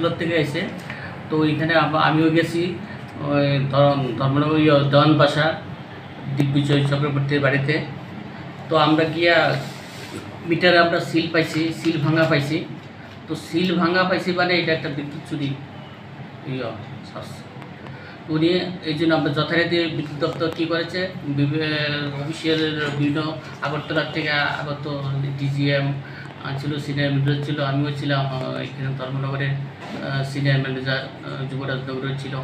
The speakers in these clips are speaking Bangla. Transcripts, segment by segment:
আগরতলা থেকে এসে, তো এখানে আমিও গেছি ওই ধর্মনগর দেওয়ান বাসা দিগ্বিজয় চক্রবর্তীর বাড়িতে। তো আমরা গিয়া মিটারে আমরা সিল পাইছি, সিল ভাঙা পাইছি। তো সিল ভাঙা পাইছি মানে এটা একটা বিদ্যুৎ চুরি উনি এই জন্য আমরা যথারীতি বিদ্যুৎ দপ্তর কী করেছে, অফিসিয়াল বিভিন্ন আগরতলার থেকে আগত ডিজিএম ছিল, সিনিয়র ম্যানেজার ছিল, আমিও ছিলাম এখানে ধর্মনগরের সিনিয়র ম্যানেজার যুবরাজনগরের ছিল,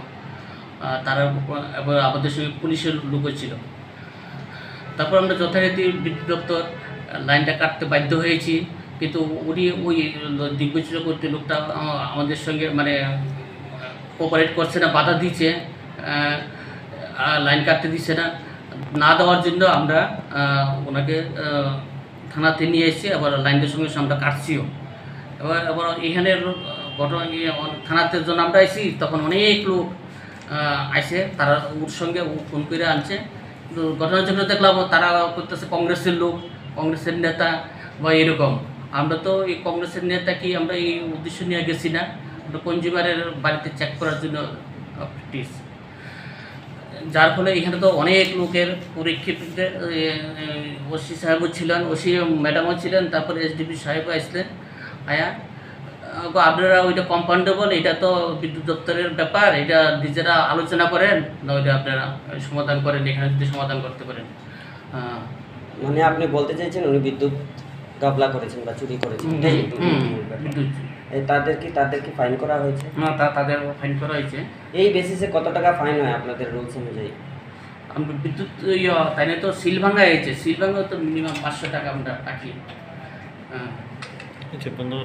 তারা এবার আমাদের সঙ্গে পুলিশের লোকও ছিল। তারপর আমরা যথারীতি বিদ্যুৎ দপ্তর লাইনটা কাটতে বাধ্য হয়েছি, কিন্তু উনি ওই দিগ্বিজয় চক্রবর্তী লোকটা আমাদের সঙ্গে মানে কোঅপারেট করছে না, বাধা দিচ্ছে, লাইন কাটতে দিচ্ছে না দেওয়ার জন্য আমরা ওনাকে থানাতে নিয়ে এসেছি। আবার লাইনটার সঙ্গে আমরা কাটছিও। এবার এখানে ঘটনা থানাতে যখন আমরা আইসি তখন অনেক লোক আসে, তারা ওর সঙ্গে ফোন করে আনছে। কিন্তু ঘটনাচক্র দেখলাম তারা করতেছে কংগ্রেসের লোক, কংগ্রেসের নেতা বা এরকম। আমরা তো এই কংগ্রেসের নেতা কি আমরা এই উদ্দেশ্য নিয়ে গেছি না, আমরা কনজিউমারের বাড়িতে চেক করার জন্য প্র্যাকটিস। যার ফলে এখানে তো অনেক লোকের পরীক্ষিত, ওসি সাহেবও ছিলেন, ওসি ম্যাডামও ছিলেন, তারপরে এসডিপি সাহেবও আসলেন। আয়া আপনারা ওইটা কম্পাউন্ডেবল, এটা তো বিদ্যুৎ দপ্তরের ব্যাপার, এটা নিজেরা আলোচনা করেন না, ওইটা আপনারা সমাধান করেন, এখানে যদি সমাধান করতে পারেন। মানে আপনি বলতে চাইছেন উনি বিদ্যুৎ গাবলা করেছেন বা চুরি করেছেন? তাদের কি ফাইন করা হয়েছে? না, তাদের ফাইন করা হয়েছে। এই বেসিসে কত টাকা ফাইন হয় আপনাদের রুলস অনুযায়ী? আমরা বিদ্যুৎ তাই না, তো সিল ভাঙা হয়েছে, সিল ভাঙা তো মিনিমাম 500 টাকা আমরা রাখি। আচ্ছা, বন্ধু।